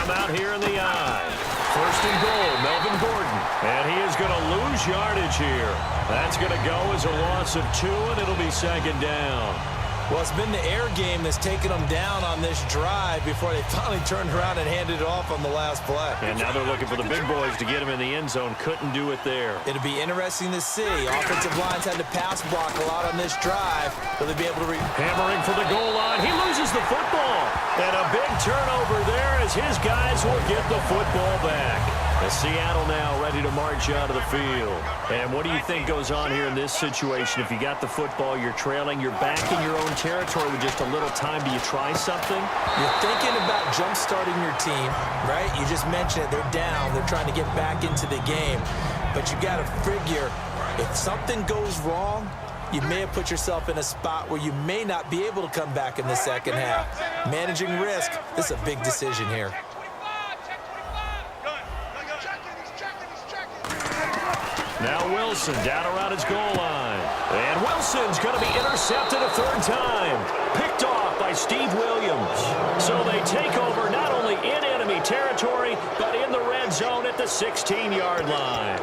him out here in the eye. First and goal, Melvin Gordon. And he is going to lose yardage here. That's going to go as a loss of 2, and it'll be second down. Well, it's been the air game that's taken them down on this drive before they finally turned around and handed it off on the last play. And now they're looking for the big boys to get him in the end zone. Couldn't do it there. It'll be interesting to see. Offensive lines had to pass block a lot on this drive. Will they be able to hammering for the goal line. He loses the football. And a big turnover there as his guys will get the football back. As Seattle now ready to march out of the field. And what do you think goes on here in this situation? If you got the football, you're trailing, you're back in your own territory with just a little time. Do you try something? You're thinking about jump-starting your team, right? You just mentioned it. They're down. They're trying to get back into the game. But you got to figure, if something goes wrong, you may have put yourself in a spot where you may not be able to come back in the second half. Managing risk, this is a big decision here. Now Wilson down around his goal line. And Wilson's going to be intercepted a third time. Picked off by Steve Williams. So they take over not only in enemy territory, but in the red zone at the 16-yard line.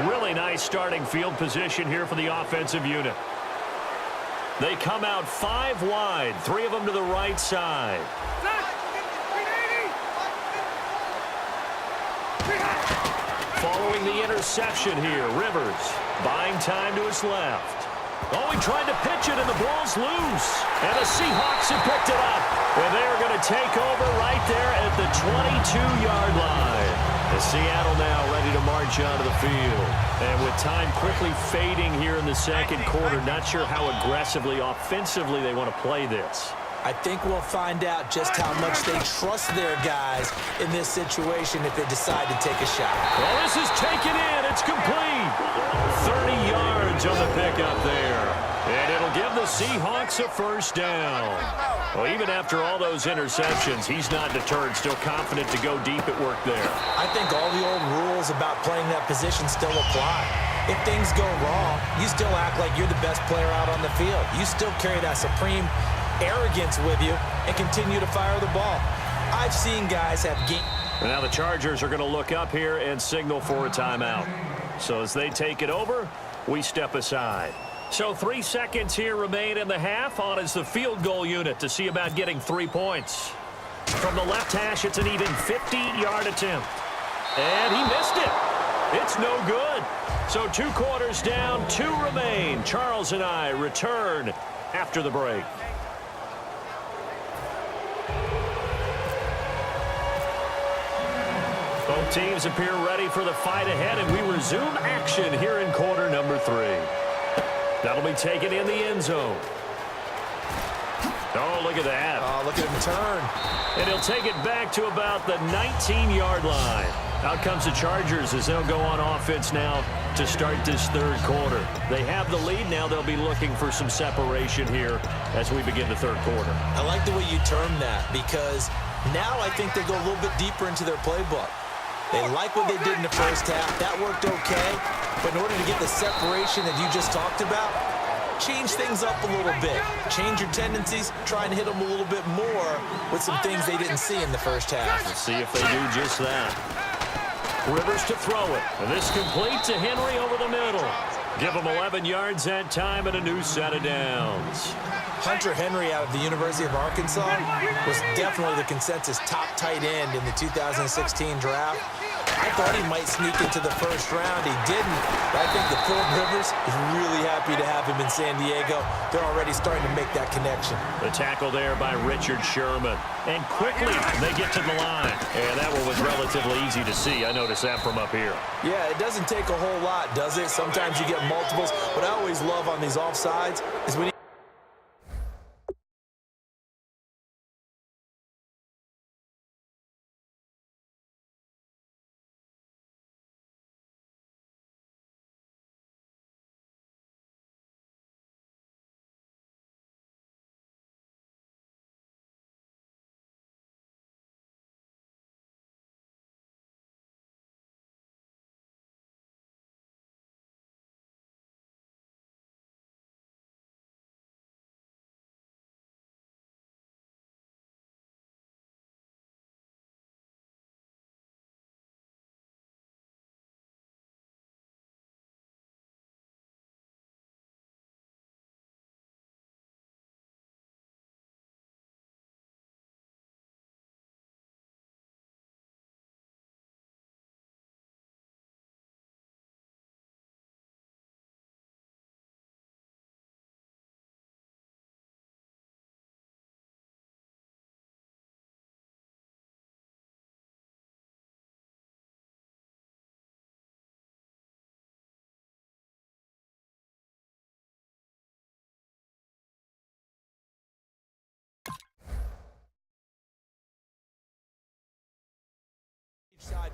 Really nice starting field position here for the offensive unit. They come out 5 wide, 3 of them to the right side. Following the interception here, Rivers buying time to his left. Oh, he tried to pitch it, and the ball's loose. And the Seahawks have picked it up. And they are going to take over right there at the 22-yard line. As Seattle now ready to march out of the field. And with time quickly fading here in the second quarter, not sure how aggressively, offensively they want to play this. I think we'll find out just how much they trust their guys in this situation if they decide to take a shot. Well, this is taken in. It's complete. 30 yards on the pickup there. And it'll give the Seahawks a first down. Well, even after all those interceptions, he's not deterred, still confident to go deep at work there. I think all the old rules about playing that position still apply. If things go wrong, you still act like you're the best player out on the field. You still carry that supreme arrogance with you and continue to fire the ball. I've seen guys have game. Now the Chargers are going to look up here and signal for a timeout. So as they take it over, we step aside. So 3 seconds here remain in the half. On is the field goal unit to see about getting 3 points. From the left hash, it's an even 50-yard attempt. And he missed it. It's no good. So 2 quarters down, 2 remain. Charles and I return after the break. Both teams appear ready for the fight ahead, and we resume action here in quarter number 3. That'll be taken in the end zone. Oh, look at that. Oh, look at him turn. And he'll take it back to about the 19-yard line. Out comes the Chargers as they'll go on offense now to start this third quarter. They have the lead. Now they'll be looking for some separation here as we begin the third quarter. I like the way you term that because now I think they go a little bit deeper into their playbook. They like what they did in the first half. That worked okay. But in order to get the separation that you just talked about, change things up a little bit. Change your tendencies. Try and hit them a little bit more with some things they didn't see in the first half. Let's see if they do just that. Rivers to throw it. And this complete to Henry over the middle. Give him 11 yards that time and a new set of downs. Hunter Henry out of the University of Arkansas was definitely the consensus top tight end in the 2016 draft. I thought he might sneak into the first round. He didn't. But I think that Phillip Rivers is really happy to have him in San Diego. They're already starting to make that connection. The tackle there by Richard Sherman. And quickly they get to the line. And that one was relatively easy to see. I noticed that from up here. Yeah, it doesn't take a whole lot, does it? Sometimes you get multiples. What I always love on these offsides is when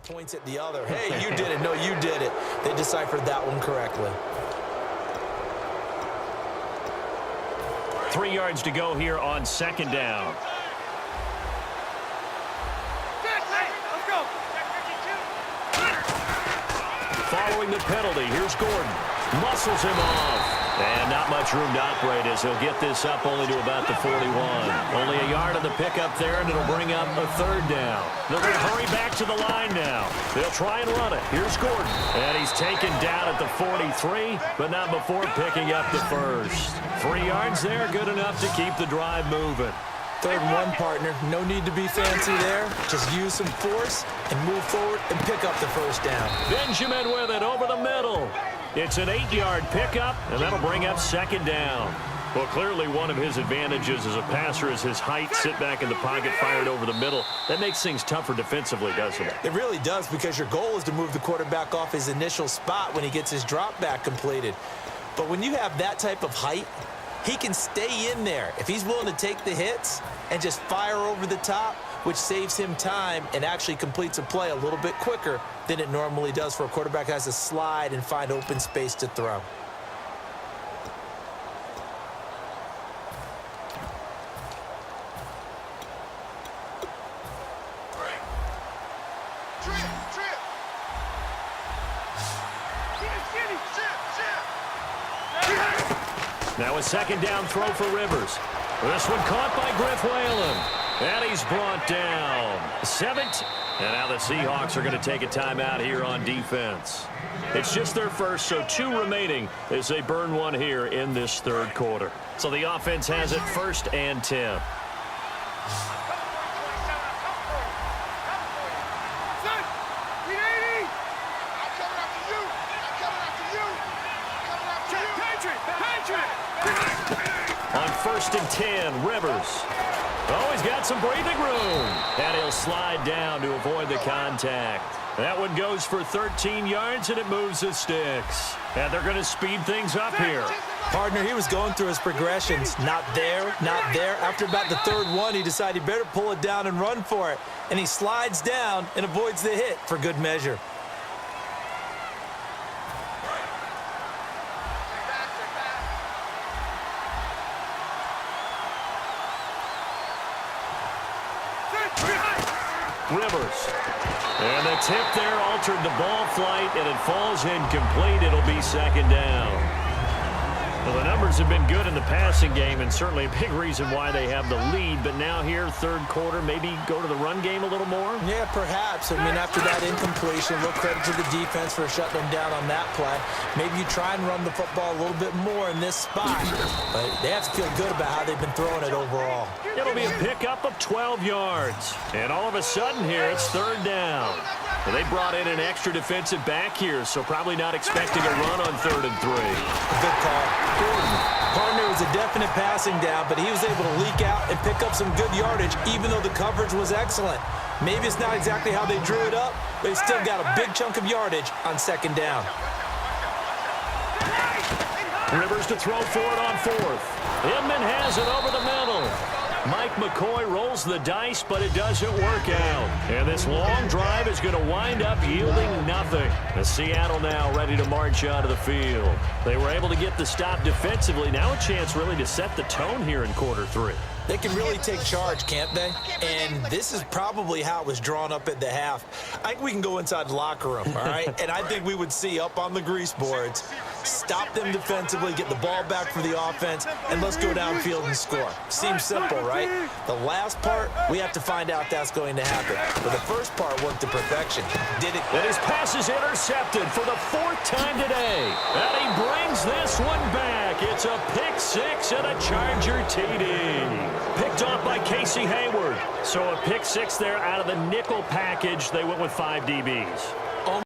points at the other. Hey, you did it. No, you did it. They deciphered that one correctly. 3 yards to go here on second down. Following the penalty, here's Gordon. Muscles him off. And not much room to operate as he'll get this up only to about the 41. Only a yard on the pickup there, and it'll bring up a third down. They're going to hurry back to the line now. They'll try and run it. Here's Gordon. And he's taken down at the 43, but not before picking up the first. 3 yards there, good enough to keep the drive moving. 3rd and 1, partner. No need to be fancy there. Just use some force and move forward and pick up the first down. Benjamin with it over the middle. It's an 8-yard pickup, and that'll bring up second down. Well, clearly one of his advantages as a passer is his height. Sit back in the pocket, fired over the middle. That makes things tougher defensively, doesn't it? It really does, because your goal is to move the quarterback off his initial spot when he gets his drop back completed. But when you have that type of height, he can stay in there if he's willing to take the hits and just fire over the top, which saves him time and actually completes a play a little bit quicker than it normally does for a quarterback who has to slide and find open space to throw. Now a second down throw for Rivers. This one caught by Griff Whalen. And he's brought down. 7th. And now the Seahawks are going to take a timeout here on defense. It's just their first, so 2 remaining as they burn one here in this 3rd quarter. So the offense has it 1st and 10. On 1st and 10, Rivers. Oh, he's got some breathing room. And he'll slide down to avoid the contact. That one goes for 13 yards, and it moves the sticks. And they're going to speed things up here. Partner, he was going through his progressions. Not there, not there. After about the 3rd one, he decided he better pull it down and run for it. And he slides down and avoids the hit for good measure. Rivers. And the tip there altered the ball flight, and it falls incomplete. It'll be second down. Well, the numbers have been good in the passing game, and certainly a big reason why they have the lead. But now here, 3rd quarter, maybe go to the run game a little more? Yeah, perhaps. I mean, after that incompletion, a little credit to the defense for shutting them down on that play. Maybe you try and run the football a little bit more in this spot. But they have to feel good about how they've been throwing it overall. It'll be a pickup of 12 yards. And all of a sudden here, it's 3rd down. Well, they brought in an extra defensive back here, so probably not expecting a run on 3rd and 3. Good call. Gordon. Partner was a definite passing down, but he was able to leak out and pick up some good yardage, even though the coverage was excellent. Maybe it's not exactly how they drew it up, but they still got a big chunk of yardage on 2nd down. Rivers to throw for it on 4th. Inman has it over the middle. Mike McCoy rolls the dice, but it doesn't work out. And this long drive is going to wind up yielding nothing. The Seattle now ready to march out of the field. They were able to get the stop defensively. Now a chance really to set the tone here in quarter 3. They can really take charge, can't they? And this is probably how it was drawn up at the half. I think we can go inside the locker room, all right? And I think we would see up on the grease boards, stop them defensively, get the ball back for the offense, and let's go downfield and score. Seems simple, right? The last part, we have to find out that's going to happen. But the first part worked to perfection. Did it? And his pass is intercepted for the 4th time today. And he brings this one back. It's a pick 6 and a Charger TD. Picked off by Casey Hayward. So a pick 6 there out of the nickel package. They went with 5 DBs.